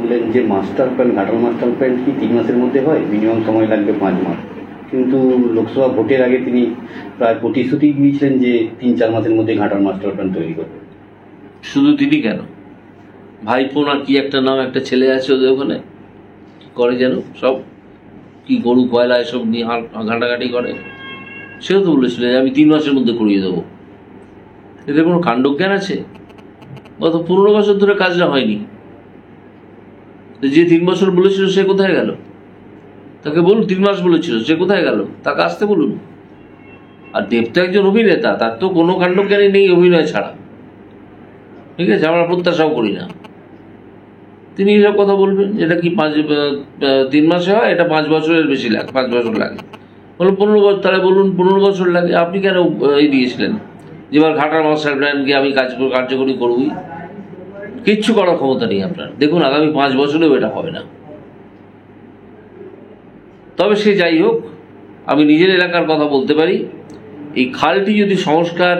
বললেন যে master plan, Ghatal master plan কি 3 মাসের মধ্যে হয়, মিনিমাম সময় লাগবে 5 মাস। কিন্তু লোকসভা ভোটের আগে তিনি প্রায় প্রতিশ্রুতি দিয়েছিলেন যে 3-4 মাসের মধ্যে ঘাটাল মাস্টার প্ল্যান তৈরি করবে। শুধু তিনি কেন, ভাইপো না কি একটা নাম, একটা ছেলে আছে ওদের ওখানে, করে যেন সব কি গরু কয়লা এসব নিয়ে ঘাটাঘাটি করে, সেও তো বলেছিল যে আমি 3 মাসের মধ্যে করিয়ে দেবো। এদের কোনো কাণ্ডজ্ঞান আছে? গত 15 বছর ধরে কাজটা হয়নি। যে 3 বছর বলেছিল সে কোথায় গেল? তাকে বলুন 3 মাস বলেছিল, সে কোথায় গেল? তাকে আসতে বলুন। আর দেব তো একজন অভিনেতা, তার তো কোনো কাণ্ডজ্ঞানই নেই অভিনয় ছাড়া, ঠিক আছে? আমরা প্রত্যাশাও করি না তিনি এসব কথা বলবেন। যেটা কি 3 মাসে হয়, এটা 5 বছরের বেশি লাগে, 5 বছর লাগে। বলুন 15 বছর, তাহলে বলুন 15 বছর লাগে। আপনি কেন এই দিয়েছিলেন যে এবার ঘাটাল মাস্টার প্ল্যানকে আমি কার্যকরী করবই? কিচ্ছু করার ক্ষমতা নেই আপনার। দেখুন আগামী 5 বছরেও এটা হবে না। তবে সে যাই হোক, আমি নিজের এলাকার কথা বলতে পারি, এই খালটি যদি সংস্কার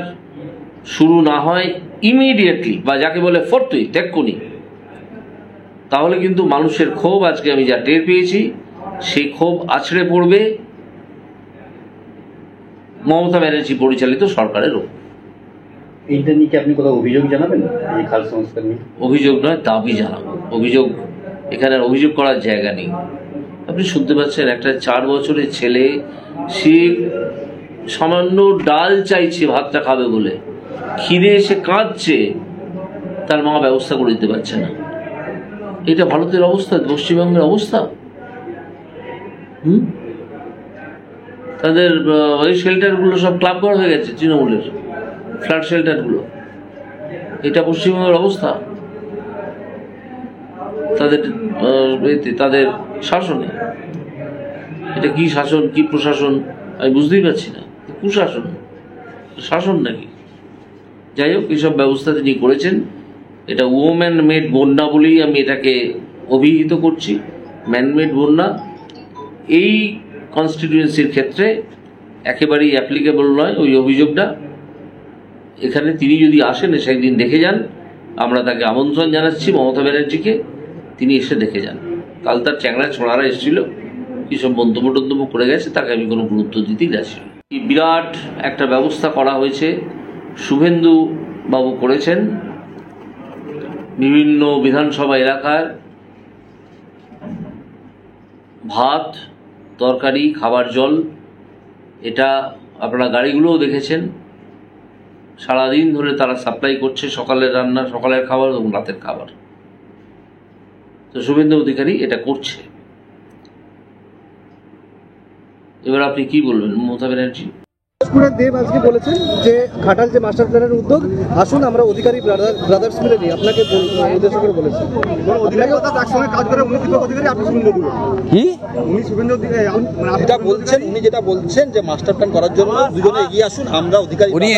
শুরু না হয় ইমিডিয়েটলি, বা যাকে বলে ফোর্থুইট এক্ষুনি, তাহলে কিন্তু মানুষের ক্ষোভ, আজকে আমি যা টের পেয়েছি, সেই ক্ষোভ আছড়ে পড়বে মমতা ব্যানার্জি পরিচালিত সরকারের ওপর। এইটা নিয়ে কি আপনি কোথাও অভিযোগ জানাবেন, এই খাল সংস্কার নিয়ে? অভিযোগ নয়, দাবি জানাবো। অভিযোগ, এখানে আর অভিযোগ করার জায়গা নেই। আপনি শুনতে পাচ্ছেন একটা 4 বছরের ছেলে, সে সামান্য ডাল চাইছে ভাতটা খাবে বলে, খিদে এসে কাঁদছে, তার মা ব্যবস্থা করে দিতে পারছে না। এটা ভারতের অবস্থা, পশ্চিমবঙ্গের অবস্থা। তাদের ওই শেল্টারগুলো সব ক্লাব করা হয়ে গেছে, তৃণমূলের ফ্ল্যাট শেল্টারগুলো। এটা পশ্চিমবঙ্গের অবস্থা তাদের শাসনে। এটা কি শাসন, কি প্রশাসন আমি বুঝতেই পারছি না। কুশাসন, শাসন নাকি? যাই হোক, এইসব ব্যবস্থা তিনি করেছেন। এটা ওম্যান মেড বন্যা বলেই আমি এটাকে অভিহিত করছি, ম্যানমেড বন্যা। এই কনস্টিটিউয়েন্সির ক্ষেত্রে একেবারেই অ্যাপ্লিকেবল নয় ওই অভিযোগটা। এখানে তিনি যদি আসেন, এসে একদিন দেখে যান, আমরা তাকে আমন্ত্রণ জানাচ্ছি, মমতা ব্যানার্জিকে, তিনি এসে দেখে যান। কাল তার চ্যাংড়া ছোঁড়ারা এসেছিল, কী সব মন্তব্য টন্তব্য করে গেছে, তাকে আমি কোনো গুরুত্ব দিতেই যাচ্ছি। বিরাট একটা ব্যবস্থা করা হয়েছে, শুভেন্দু বাবু করেছেন। বিভিন্ন বিধানসভা এলাকার ভাত, তরকারি, খাবার জল, এটা আপনারা গাড়িগুলোও দেখেছেন, সারাদিন ধরে তারা সাপ্লাই করছে, সকালের রান্না, সকালের খাবার এবং রাতের খাবার। তো শুভেন্দু অধিকারী এটা করছে। এবার আপনি কি বলবেন মমতা ব্যানার্জি? দেব আজকে বলেছেন যে ঘাটাল যে মাস্টার প্ল্যানের উদ্যোগ, আসুন আমরা অধিকারী ব্রাদার্স মিলে নিই, আপনাকে উদ্দেশ্য করে বলেছেন। একসঙ্গে কাজ করে উনি অধিকারী, আপনি শুভেন্দু কি উনি শুভেন্দু যেটা বলছেন, উনি যেটা বলছেন যে মাস্টার প্ল্যান করার জন্য দুজনে এগিয়ে আসুন, আমরা অধিকারী। উনি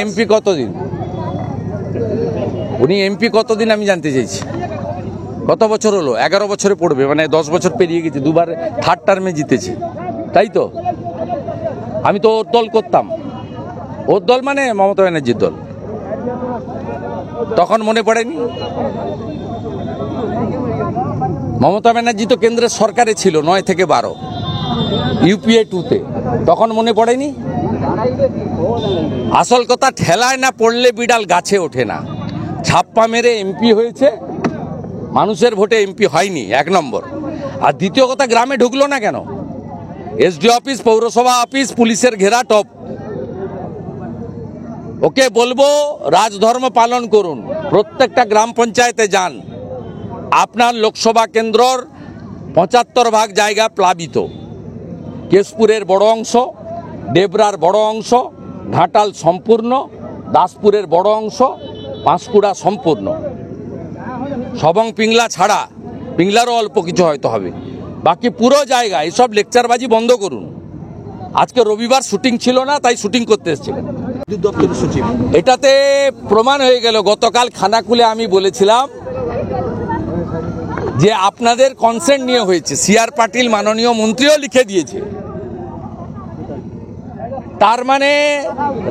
এমপি কতদিন, আমি জানতে চাইছি। কত বছর হলো? 11 বছরে পড়বে, মানে 10 বছর পেরিয়ে গেছে। 2বার থার্ড টার্মে জিতেছে, তাই তো? আমি তো ওর দল করতাম। ওর দল মানে মমতা ব্যানার্জির দল। তখন মনে পড়েনি? মমতা ব্যানার্জি তো কেন্দ্রের সরকারে ছিল 9 থেকে 12, ইউপিএ 2-তে। তখন মনে পড়েনি? আসল কথা, ঠেলায় না পড়লে বিড়াল গাছে ওঠে না। ছাপ্পা মেরে এমপি হয়েছে, মানুষের ভোটে এমপি হয়নি, 1 নম্বর। আর দ্বিতীয় কথা, গ্রামে ঢুকলো না কেন? এসডি অফিস, পৌরসভা অফিস, পুলিশের ঘেরা টপ। ওকে বলবো রাজধর্ম পালন করুন, প্রত্যেকটা গ্রাম পঞ্চায়েতে যান। আপনার লোকসভা কেন্দ্রর 75% জায়গা প্লাবিত। কেশপুরের বড় অংশ, ডেবরার বড় অংশ, ঘাটাল সম্পূর্ণ, দাসপুরের বড় অংশ, পাঁশকুড়া সম্পূর্ণ, সবং পিংলা ছাড়া। পিংলারও অল্প কিছু হয়তো হবে, বাকি পুরো জায়গা। এইসব লেকচারবাজি বন্ধ করুন। আজকে রবিবার শুটিং ছিল না, তাই শুটিং করতে এসেছিলেন। এটাতে প্রমাণ হয়ে গেল। গতকাল খানাকুলে আমি বলেছিলাম যে আপনাদের কনসেন্ট নিয়ে হয়েছে। সিআর পাটিল মাননীয় মন্ত্রীও লিখে দিয়েছে। তার মানে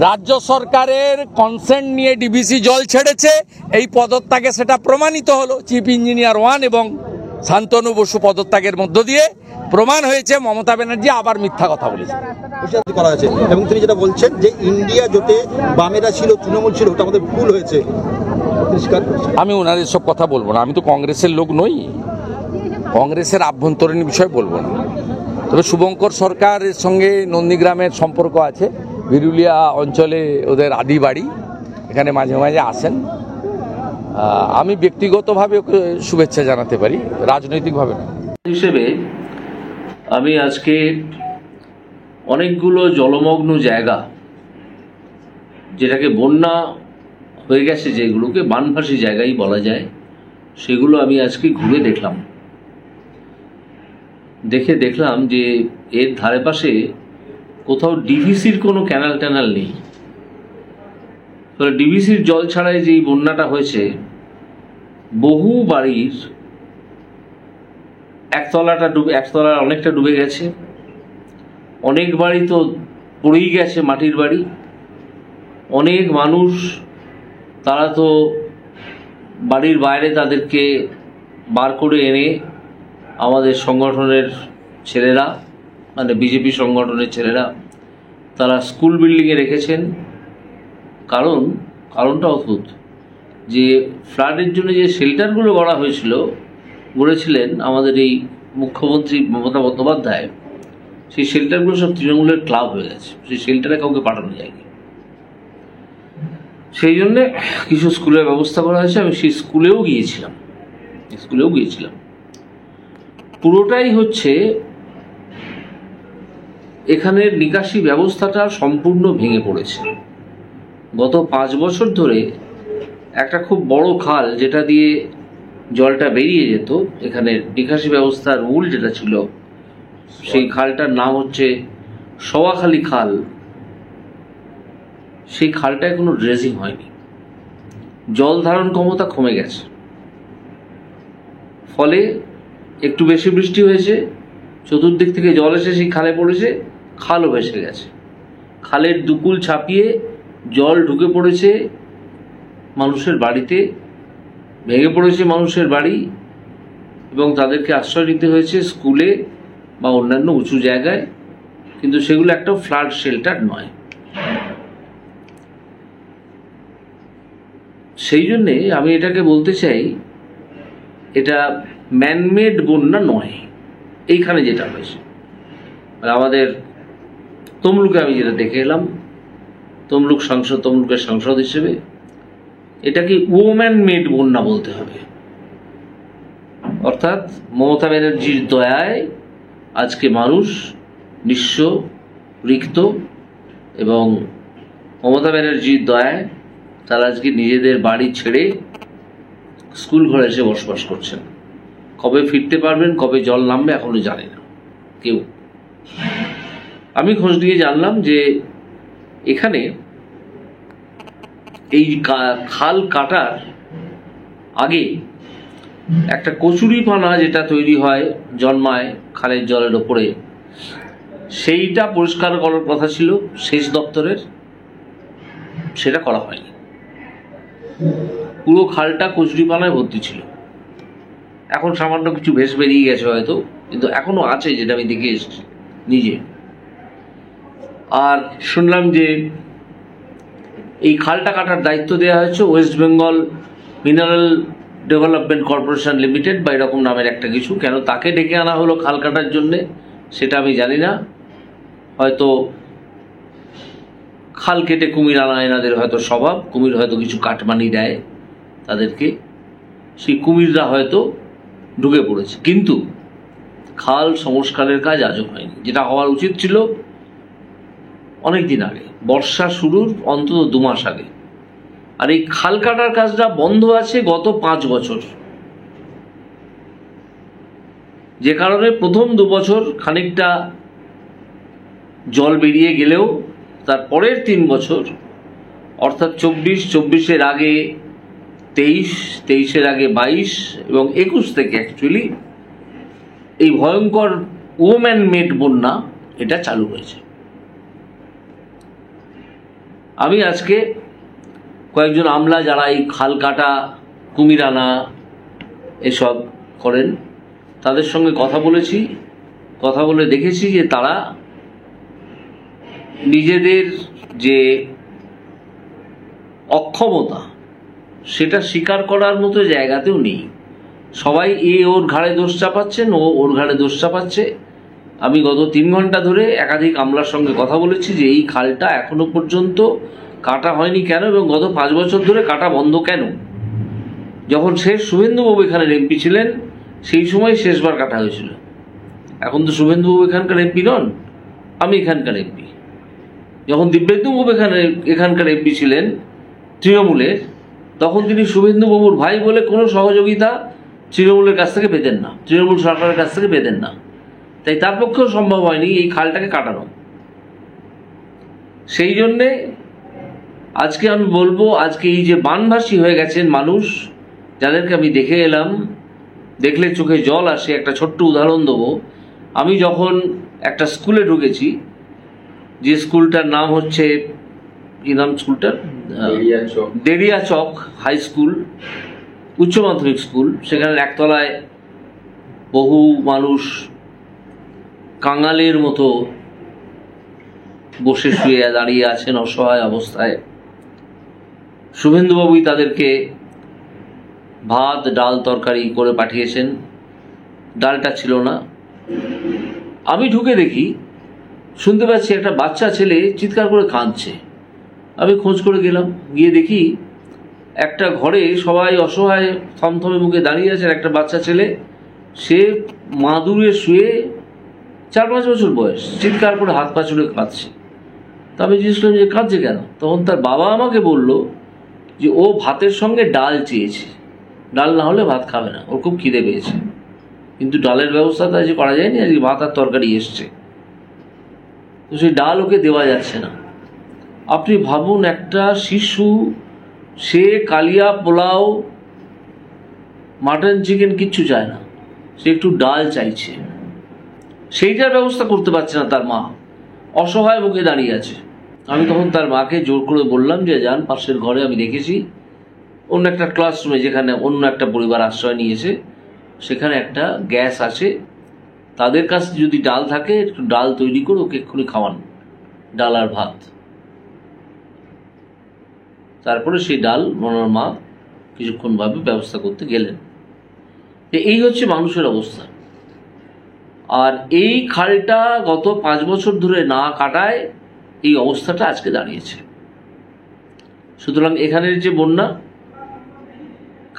রাজ্য সরকারের কনসেন্ট নিয়ে ডিবিসি জল ছেড়েছে। এই পদত্যাগে সেটা প্রমাণিত হলো। চিফ ইঞ্জিনিয়ার 1 এবং শান্তনু বসু পদত্যাগের মধ্য দিয়ে প্রমাণ হয়েছে মমতা ব্যানার্জি আবার মিথ্যা কথা বলেছে। করা হয়েছে এবং তিনি যেটা বলছেন যে ইন্ডিয়া জোটে বামেরা ছিল, তৃণমূল ছিল, ওটা আমাদের ভুল হয়েছে। আমি ওনার এসব কথা বলবো না, আমি তো কংগ্রেসের লোক নই, কংগ্রেসের আভ্যন্তরীণ বিষয় বলবো না। তবে শুভঙ্কর সরকারের সঙ্গে নন্দীগ্রামের সম্পর্ক আছে, বিরুলিয়া অঞ্চলে ওদের আদি বাড়ি, এখানে মাঝে মাঝে আসেন। আমি ব্যক্তিগতভাবে ওকে শুভেচ্ছা জানাতে পারি, রাজনৈতিকভাবে না। হিসেবে আমি আজকে অনেকগুলো জলমগ্ন জায়গা, যেটাকে বন্যা হয়ে গেছে, যেগুলোকে বানভাসী জায়গাই বলা যায়, সেগুলো আমি আজকে ঘুরে দেখলাম। দেখলাম যে এর ধারে পাশে কোথাও ডিভিসির কোনো ক্যানাল ট্যানাল নেই। ডিভিসির জল ছাড়াই যেই বন্যাটা হয়েছে, বহু বাড়ির একতলা অনেকটা ডুবে গেছে, অনেক বাড়ি তো পড়েই গেছে, মাটির বাড়ি। অনেক মানুষ, তারা তো বাড়ির বাইরে তাদেরকে বার করে এনে আমাদের সংগঠনের ছেলেরা, মানে বিজেপি সংগঠনের ছেলেরা, তারা স্কুল বিল্ডিংয়ে রেখেছেন। কারণটা অদ্ভুত, যে ফ্লাডের জন্য যে শেল্টারগুলো গড়েছিলেন আমাদের এই মুখ্যমন্ত্রী মমতা বন্দ্যোপাধ্যায়, সেই শেল্টারগুলো সব তৃণমূলের ক্লাব হয়ে গেছে, সেই শেল্টারে কাউকে পাঠানো যায়নি। সেই জন্যে কিছু স্কুলের ব্যবস্থা করা হয়েছে। আমি সেই স্কুলেও গিয়েছিলাম। পুরোটাই হচ্ছে এখানের নিকাশি ব্যবস্থাটা সম্পূর্ণ ভেঙে পড়েছে। গত 5 বছর ধরে একটা খুব বড় খাল, যেটা দিয়ে জলটা বেরিয়ে যেত, এখানের নিকাশি ব্যবস্থার মূল যেটা ছিল, সেই খালটার নাম হচ্ছে সওয়াখালী খাল। সেই খালটায় কোনো ড্রেজিং হয়নি, জল ধারণ ক্ষমতা কমে গেছে। ফলে একটু বেশি বৃষ্টি হয়েছে, চতুর্দিক থেকে জল এসে সেই খালে পড়েছে, খালও ভেসে গেছে। খালের দুকুল ছাপিয়ে জল ঢুকে পড়েছে মানুষের বাড়িতে, ভেঙে পড়েছে মানুষের বাড়ি, এবং তাদেরকে আশ্রয় নিতে হয়েছে স্কুলে বা অন্যান্য উঁচু জায়গায়, কিন্তু সেগুলো একটা ফ্লাড শেল্টার নয়। সেই জন্যে আমি এটাকে বলতে চাই, এটা ম্যানমেড বন্যা নয়। এইখানে যেটা হয়েছে, আমাদের তমলুকে আমি যেটা দেখে এলাম, তমলুকের সাংসদ হিসেবে, এটাকে ওম্যান মেড বন্যা বলতে হবে। অর্থাৎ মমতা ব্যানার্জির দয়ায় আজকে মানুষ নিঃস্ব, রিক্ত, এবং মমতা ব্যানার্জির দয়ায় তারা আজকে নিজেদের বাড়ি ছেড়ে স্কুল ঘরে এসে বসবাস করছেন। কবে ফিরতে পারবেন, কবে জল নামবে, এখনো জানে না কেউ। আমি খোঁজ নিয়ে জানলাম যে এখানে এই খাল কাটার আগে একটা কচুরিপানা যেটা তৈরি হয়, জন্মায় খালের জলের ওপরে, সেইটা পরিষ্কার করার কথা ছিল সেচ দপ্তরের, সেটা করা হয়নি। পুরো খালটা কচুরিপানায় ভর্তি ছিল। এখন সামান্য কিছু ভেস বেরিয়ে গেছে হয়তো, কিন্তু এখনো আছে, যেটা আমি দেখে এসেছি নিজে। আর শুনলাম যে এই খালটা কাটার দায়িত্ব দেওয়া হয়েছে West Bengal mineral development corporation limited বা এরকম নামের একটা কিছু। কেন তাকে ডেকে আনা হলো খাল কাটার জন্যে সেটা আমি জানি না। হয়তো খাল কেটে কুমির আনা এনাদের হয়তো স্বভাব, কুমির হয়তো কিছু কাটমানি দেয় তাদেরকে, সেই কুমিররা হয়তো ঢুকে পড়েছে। কিন্তু খাল সংস্কারের কাজ আজও হয়নি, যেটা হওয়ার উচিত ছিল অনেক দিন আগে, বর্ষা শুরুর অন্তত 2 মাস আগে। আর এই খাল কাটার কাজটা বন্ধ আছে গত 5 বছর, যে কারণে প্রথম 2 বছর খানিকটা জল বেরিয়ে গেলেও তার পরের 3 বছর, অর্থাৎ 24-24-এর আগে 23, 23-এর আগে 22 এবং 21 থেকে অ্যাকচুয়ালি এই ভয়ঙ্কর ওম্যান মেড বন্যা এটা চালু হয়েছে। আমি আজকে কয়েকজন আমলা যারা এই খাল কাটা, কুমির আনা এসব করেন, তাদের সঙ্গে কথা বলেছি, কথা বলে দেখেছি যে তারা নিজেদের যে অক্ষমতা সেটা স্বীকার করার মতো জায়গাতেও নেই। সবাই ওর ঘাড়ে দোষ চাপাচ্ছেন, ওর ঘাড়ে দোষ চাপাচ্ছে। আমি গত 3 ঘন্টা ধরে একাধিক আমলার সঙ্গে কথা বলেছি যে এই খালটা এখনো পর্যন্ত কাটা হয়নি কেন, এবং গত 5 বছর ধরে কাটা বন্ধ কেন। যখন শেষ শুভেন্দুবাবু এখানের এমপি ছিলেন সেই সময় শেষবার কাটা হয়েছিল। এখন তো শুভেন্দুবাবু এখানকার এমপি নন, আমি এখানকার এমপি। যখন দিব্যেন্দুবাবু এখানকার এমপি ছিলেন তৃণমূলের, তখন তিনি শুভেন্দুবাবুর ভাই বলে কোনো সহযোগিতা তৃণমূলের কাছ থেকে পেতেন না, তৃণমূল সরকারের কাছ থেকে পেতেন না। তাই তার পক্ষেও সম্ভব হয়নি এই খালটাকে কাটানো। সেই জন্যে আজকে আমি বলবো, আজকে এই যে বানভাসী হয়ে গেছেন মানুষ, যাদেরকে আমি দেখে এলাম, দেখলে চোখে জল আসে। একটা ছোট্ট উদাহরণ দেবো। আমি যখন একটা স্কুলে ঢুকেছি, যে স্কুলটার নাম হচ্ছে, কি নাম স্কুলটার, দেরিয়া চক হাই স্কুল, উচ্চ মাধ্যমিক স্কুল, সেখানে একতলায় বহু মানুষ কাঙালের মতো বসে শুয়ে দাঁড়িয়ে আছেন অসহায় অবস্থায়। শুভেন্দুবাবুই তাদেরকে ভাত ডাল তরকারি করে পাঠিয়েছেন, ডালটা ছিল না। আমি ঢুকে দেখি, শুনতে পাচ্ছি একটা বাচ্চা ছেলে চিৎকার করে কাঁদছে। আমি খোঁজ করে গেলাম, গিয়ে দেখি একটা ঘরে সবাই অসহায় থমথমে মুখে দাঁড়িয়ে আছে। একটা বাচ্চা ছেলে, সে মাদুরে শুয়ে 4-5 বছর বয়স, চিৎকার করে হাত পা চুলে কাঁদছে। তা আমি জিজ্ঞেস করলাম যে কাঁদছে কেন? তখন তার বাবা আমাকে বলল যে ও ভাতের সঙ্গে ডাল চেয়েছে, ডাল না হলে ভাত খাবে না, ওর খুব খিদে পেয়েছে, কিন্তু ডালের ব্যবস্থা তো আজ করা যায়নি, আজকে ভাত আর তরকারি এসছে, তো সেই ডাল ওকে দেওয়া যাচ্ছে না। আপনি ভাবুন, একটা শিশু, সে কালিয়া পোলাও মাটন চিকেন কিচ্ছু চায় না, সে একটু ডাল চাইছে, সেইটার ব্যবস্থা করতে পারছে না তার মা, অসহায় মুখে দাঁড়িয়ে আছে। আমি তখন তার মাকে জোর করে বললাম যে যান পাশের ঘরে, আমি দেখেছি অন্য একটা ক্লাসরুমে, যেখানে অন্য একটা পরিবার আশ্রয় নিয়েছে, সেখানে একটা গ্যাস আছে, তাদের কাছে যদি ডাল থাকে একটু ডাল তৈরি করে ওকে এক্ষুনি খাওয়ান, ডাল আর ভাত। তারপরে সেই ডাল ওনার মা কিছুক্ষণভাবে ব্যবস্থা করতে গেলেন। এই হচ্ছে মানুষের অবস্থা। আর এই খালটা গত 5 বছর ধরে না কাটায় এই অবস্থাটা আজকে দাঁড়িয়েছে। সুতরাং এখানের যে বন্যা,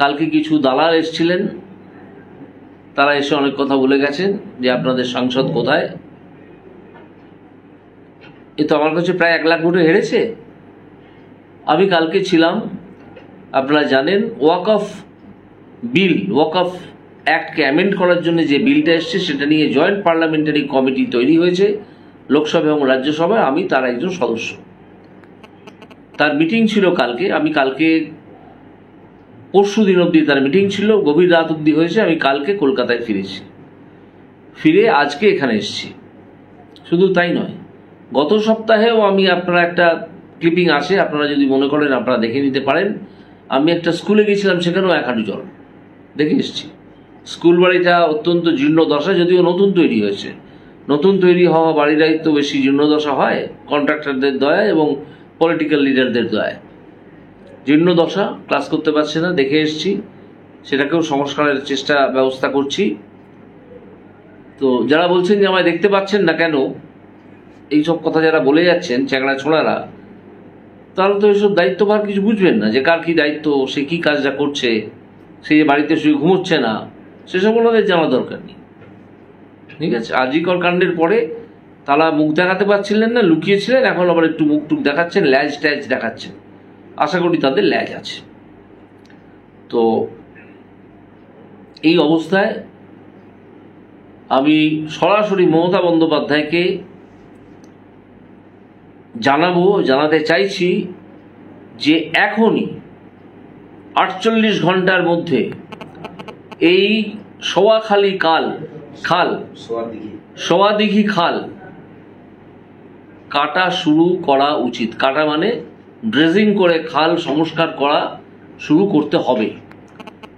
কালকে কিছু দালাল এসেছিলেন, তারা এসে অনেক কথা বলে গেছেন যে আপনাদের সাংসদ কোথায়। এ তো আমার কাছে প্রায় 1 লাখ ভোটে হেরেছে। আমি কালকে ছিলাম, আপনারা জানেন, ওয়াকফ বিল, ওয়াকফ অ্যাক্টকে অ্যামেন্ড করার জন্য যে বিলটা এসছে, সেটা নিয়ে জয়েন্ট পার্লামেন্টারি কমিটি তৈরি হয়েছে লোকসভা এবং রাজ্যসভায়। আমি তার একজন সদস্য। তার মিটিং ছিল কালকে। আমি কালকে, পরশু দিন অবধি তার মিটিং ছিল, গভীর রাত অবধি হয়েছে। আমি কালকে কলকাতায় ফিরেছি, ফিরে আজকে এখানে এসেছি। শুধু তাই নয়, গত সপ্তাহেও আমি, আপনারা একটা ক্লিপিং আছে, আপনারা যদি মনে করেন আপনারা দেখে নিতে পারেন, আমি একটা স্কুলে গেছিলাম, সেখানেও 1 হাঁটু জল দেখে এসেছি। স্কুল বাড়িটা অত্যন্ত জীর্ণ দশা, যদিও নতুন তৈরি হয়েছে। নতুন তৈরি হওয়া বাড়িরাই তো বেশি জীর্ণ দশা হয়, কন্ট্রাক্টরদের দয়ায় এবং পলিটিক্যাল লিডারদের দয়ায়। জীর্ণ দশা, ক্লাস করতে পারছে না, দেখে এসেছি, সেটাকেও সংস্কারের ব্যবস্থা করছি। তো যারা বলছেন যে আমায় দেখতে পাচ্ছেন না কেন, এইসব কথা যারা বলে যাচ্ছেন চ্যাংড়া ছোঁড়ারা, তারা তো এইসব দায়িত্বভার কিছু বুঝবেন না, যে কার কী দায়িত্ব, সে কী কাজটা করছে, সে যে বাড়িতে শুয়ে ঘুমোচ্ছে না, সেসব ওনাদের জানা দরকার নেই। ঠিক আছে, আজিকর কাণ্ডের পরে তারা মুখ দেখাতে পারছিলেন না, লুকিয়েছিলেন, এখন আবার একটু মুখ টুক দেখাচ্ছেন, ল্যাজ ট্যাজ দেখাচ্ছেন। আশা করি তাদের ল্যাজ আছে। তো এই অবস্থায় আমি সরাসরি মমতা বন্দ্যোপাধ্যায়কে জানাতে চাইছি যে এখনই 48 ঘন্টার মধ্যে এই সোয়াদিঘি খাল কাটা শুরু করা উচিত। কাটা মানে ড্রেজিং করে খাল সংস্কার করা শুরু করতে হবে।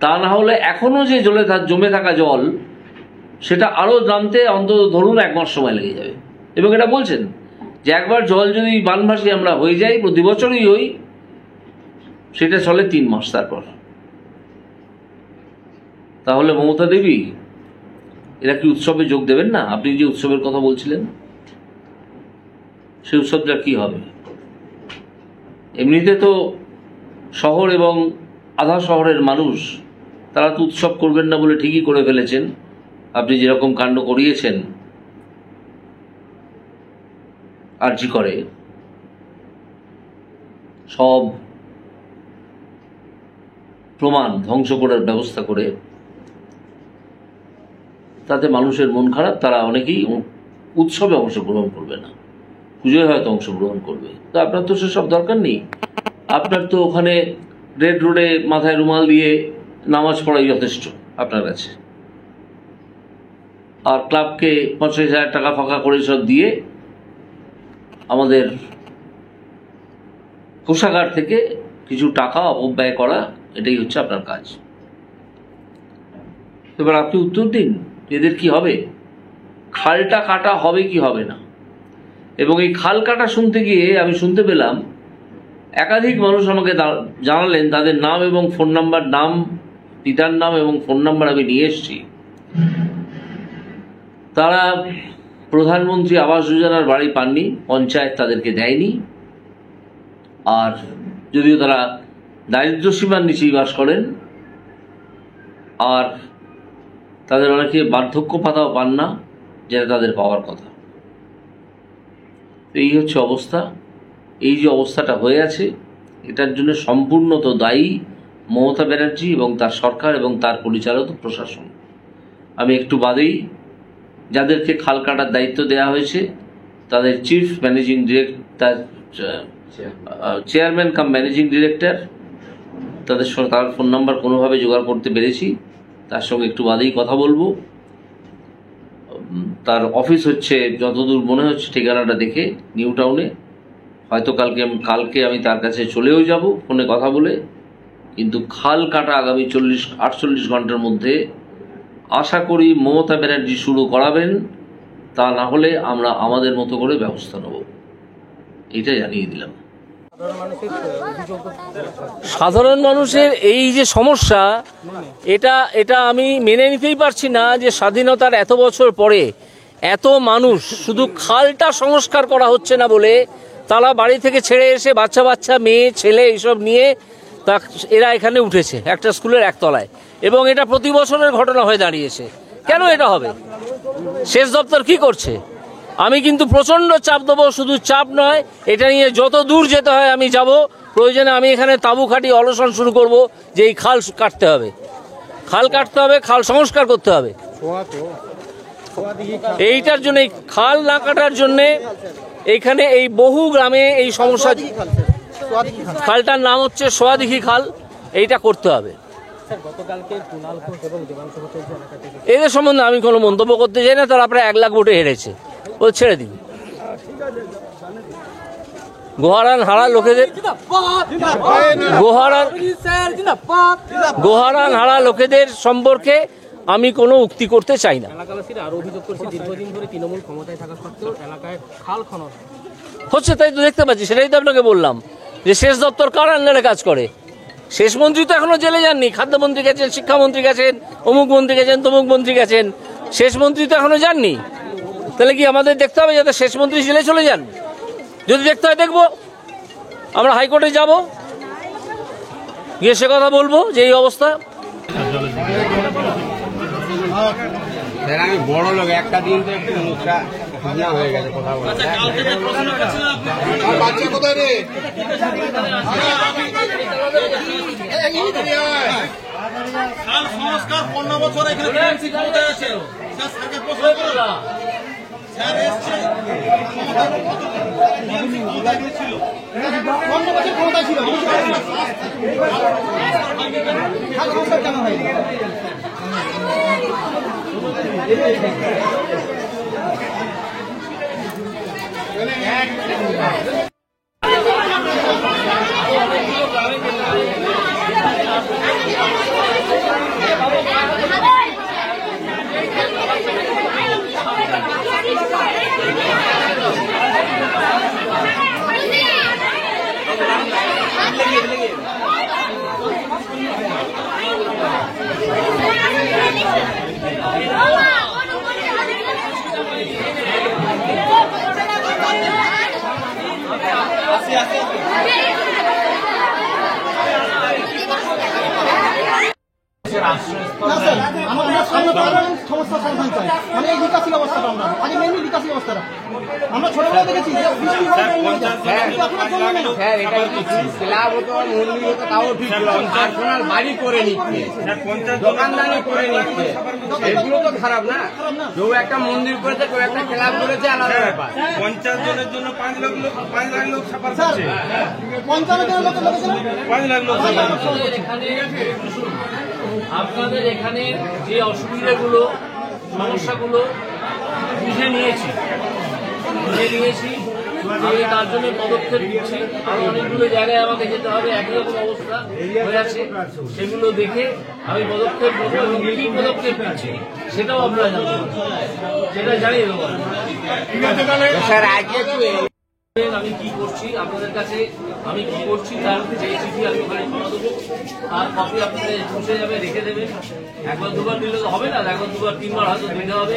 তা না হলে এখনো যে জমে থাকা জল, সেটা আরও নামতে অন্তত ধরুন 1 মাস সময় লেগে যাবে। এবং এটা বলছেন যে একবার জল যদি বানভাসী আমরা হয়ে যাই, প্রতি বছরই হই, সেটা চলে 3 মাস। তারপর তাহলে মমতা দেবী এরা কি উৎসবে যোগ দেবেন না? আপনি যে উৎসবের কথা বলছিলেন, সেই উৎসবটা কি হবে? এমনিতে তো শহর এবং আধা শহরের মানুষ তারা তো উৎসব করবেন না বলে ঠিকই করে ফেলেছেন। আপনি যেরকম কাণ্ড করিয়েছেন আরজি করে, সব প্রমাণ ধ্বংস করার ব্যবস্থা করে, তাতে মানুষের মন খারাপ। তারা অনেকেই উৎসবে অংশগ্রহণ করবে না, পুজোয় হয়তো অংশগ্রহণ করবে। তো আপনার তো সেসব দরকার নেই। আপনার তো ওখানে রেড রোডে মাথায় রুমাল দিয়ে নামাজ পড়াই যথেষ্ট আপনার কাছে। আর ক্লাবকে 50,000 টাকা ফাঁকা করে সব দিয়ে আমাদের কোষাগার থেকে কিছু টাকা অপব্যয় করা, এটাই হচ্ছে আপনার কাজ। এবার আপনি উত্তর দিন, এদের কি হবে? খালটা কাটা হবে কি হবে না? এবং এই খাল কাটা শুনতে গিয়ে আমি শুনতে পেলাম একাধিক মানুষ আমাকে জানালেন তাদের নাম এবং ফোন নাম্বার, নাম, পিতার নাম এবং ফোন নাম্বার আমি নিয়ে এসেছি। তারা প্রধানমন্ত্রী আবাস যোজনার বাড়ি পাননি, পঞ্চায়েত তাদেরকে দেয়নি। আর যদিও তারা দারিদ্র্যসীমার নিচেই বাস করেন, আর তাদের অনেকে বার্ধক্য ভাতাও পান না, যেটা তাদের পাওয়ার কথা। এই হচ্ছে অবস্থা। এই যে অবস্থাটা হয়ে আছে, এটার জন্য সম্পূর্ণত দায়ী মমতা ব্যানার্জি এবং তার সরকার এবং তার পরিচালিত প্রশাসন। আমি একটু বাদেই যাদেরকে খাল কাটার দায়িত্ব দেওয়া হয়েছে তাদের চিফ ম্যানেজিং ডিরেক্টর, চেয়ারম্যান কাম ম্যানেজিং ডিরেক্টর, তাদের সঙ্গে তার ফোন নাম্বার কোনোভাবে জোগাড় করতে পেরেছি, তার সঙ্গে একটু বাদেই কথা বলবো। তার অফিস হচ্ছে, যতদূর মনে হচ্ছে ঠিকানাটা দেখে, নিউ টাউনে। হয়তো কালকে আমি তার কাছে চলেও যাব ফোনে কথা বলে। কিন্তু খাল কাটা আগামী 48 ঘন্টার মধ্যে আশা করি মমতা ব্যানার্জি শুরু করাবেন। তা না হলে আমরা আমাদের মতো করে ব্যবস্থা নেব, এইটা জানিয়ে দিলাম। সাধারণ মানুষের এই যে সমস্যা, এটা আমি মেনে নিতেই পারছি না যে স্বাধীনতার এত বছর পরে এত মানুষ, শুধু খালটা সংস্কার করা হচ্ছে না বলে তারা বাড়ি থেকে ছেড়ে এসে বাচ্চা মেয়ে ছেলে এইসব নিয়ে এরা এখানে উঠেছে একটা স্কুলের একতলায়, এবং এটা প্রতি বছরের ঘটনা হয়ে দাঁড়িয়েছে। কেন এটা হবে? সেচ দপ্তর কি করছে? আমি কিন্তু প্রচণ্ড চাপ দেবো, শুধু চাপ নয়, এটা নিয়ে যত দূর যেতে হয় আমি যাব। প্রয়োজনে আমি এখানে তাঁবু খাটিয়ে অনশন শুরু করব যে এই খাল কাটতে হবে, খাল সংস্কার করতে হবে। এইটার জন্য, এই খাল না কাটার জন্যে এইখানে এই বহু গ্রামে এই সমস্যা। খালটার নাম হচ্ছে সোয়াদিঘি খাল, এইটা করতে হবে। এদের সম্বন্ধে আমি কোনো মন্তব্য করতে চাই না। তারা প্রায় 1 লাখ ভোটে হেরেছে, ও ছেড়ে দিন। গোহারান হারা লোকেদের সম্পর্কে আমি কোনো উক্তি করতে চাই না। হচ্ছে তাই তো দেখতে পাচ্ছি, সেটাই তো আপনাকে বললাম যে সেচ দপ্তর কার আন্ডারে কাজ করে। শেষ মন্ত্রী তো এখনো জেলে যাননি, খাদ্যমন্ত্রী গেছেন, শিক্ষামন্ত্রী গেছেন, অমুক মন্ত্রী গেছেন, তমুক মন্ত্রী গেছেন, শেষ মন্ত্রী তো এখনো যাননি। তাহলে কি আমাদের দেখতে হবে যাতে শেষ মন্ত্রী জেলে চলে যান? যদি দেখতে হয় দেখবো, আমরা হাইকোর্টে যাব, গিয়ে সে কথা বলবো যে এই অবস্থা। আমি বড় লোক, একটা দিন তো একটু মুখটা হয়ে গেছে কথা বলে। বাচ্চা কোথায় রে? সংস্কার 15 বছর এখানে ক্ষমতায় আছে। স্যার এসছে, ক্ষমতা ছিল, কেন হয়নি? সমস্যা সমাধান চাই, মানে এই নিকাশি ব্যবস্থাটা আমরা আগে মেনলি নিকাশি ব্যবস্থাটা আমরা ছোটবেলা দেখেছি যে বৃষ্টি হলে জল হয়ে যায়, কিন্তু এখন আর জল হয় না। স্যার এটাই ক্লাব হতো মন্দির হতো তাও ঠিক ছিল, পার্সোনাল বাড়ি করে নিচ্ছে, দোকানদারি করে নিচ্ছে, এগুলো তো খারাপ না। কেউ একটা মন্দির করেছে, কেউ একটা ক্লাব করেছে, আলাদা ব্যাপার। 50 জনের জন্য 5 লাখ লোক সাফার স্যার করছে, 55 জনের লোকের লেগেছিল 5 লাখ লোক সাফার করছে। আপনাদের এখানে যে অসুবিধাগুলো সমস্যাগুলো বুঝে নিয়েছি আমি তার জন্য পদক্ষেপ নিচ্ছি। আরো অনেকগুলো জায়গায় আমাকে যেতে হবে, একই রকম অবস্থা হয়ে আছে, সেগুলো দেখে আমি পদক্ষেপ নেবো এবং কি পদক্ষেপ নিচ্ছি সেটাও আপনারা জানবেন, সেটা জানিয়ে দেবো। স্যার আজকে একটু আমি কি করছি আপনাদের কাছে, আমি কি করছি তার যে চিঠি আমি ওখানে জমা দেবো, আর কপি আপনাদের পৌঁছে যাবে, রেখে দেবেন। একবার দুবার দিলে তো হবে না, একবার দুবার তিনবার হয়তো দিতে হবে।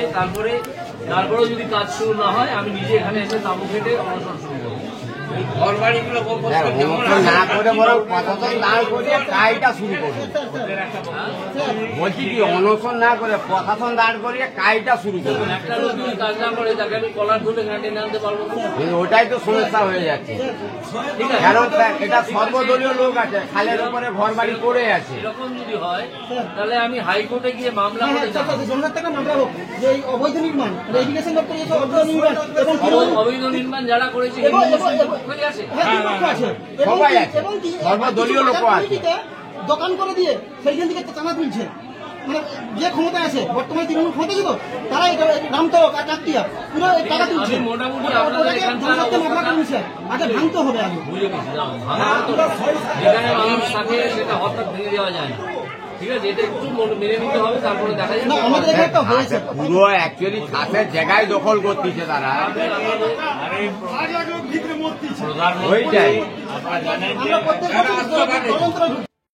তারপরেও যদি কাজ শুরু না হয় আমি নিজে এখানে এসে তাঁবু কেটে অনশন শুরু করবো। ঘর বাড়িগুলো না করে বরং প্রশাসন দাঁড় করিয়ে কাজটা শুরু করবে। বলছি কি অনশন না করে প্রশাসন দাঁড় করিয়ে কাজটা শুরু করবে। একটা লোক যদি কাজ না করে তাকে আমি কলার ধরে ঘাটে আনতে পারবো না। ওটাই তো সমস্যা হয়ে যাচ্ছে, ঠিক আছে, কারণ এটা সর্বদলীয় লোক আছে, খালের উপরে ঘর বাড়ি করে আছে। এরকম যদি হয় তাহলে আমি হাইকোর্টে গিয়ে মামলা করে যাবো। জগন্নাথ টাকা মামলা হোক যে এই অবৈধ নির্মাণ এডুকেশন দপ্তর যে অবৈধ নির্মাণ এবং অবৈধ নির্মাণ যারা করেছে আছে সবাই আছে, সর্বদলীয় লোক আছে। দোকান করে দিয়ে সেইখান থেকে টানা তুলছে, মানে যে ক্ষমতা আছে বর্তমানে তৃণমূল ক্ষমতা ছিল তারা রামতক আর কাকটিয়া পুরো টাকা তুলছে। মোটামুটি মামলা করছে, আগে ভাঙতে হবে আগে। যেখানে মানুষ থাকে সেটা হঠাৎ ভেঙে দেওয়া যায় না, ঠিক আছে, এটা একটু মেনে নিতে হবে, তারপরে দেখা যায়। না আমাদের এখানে একটা হয়েছে পুরো অ্যাকচুয়ালি খাসের জায়গায় দখল করতেছে তারা, ওইটাই আমরা প্রত্যেক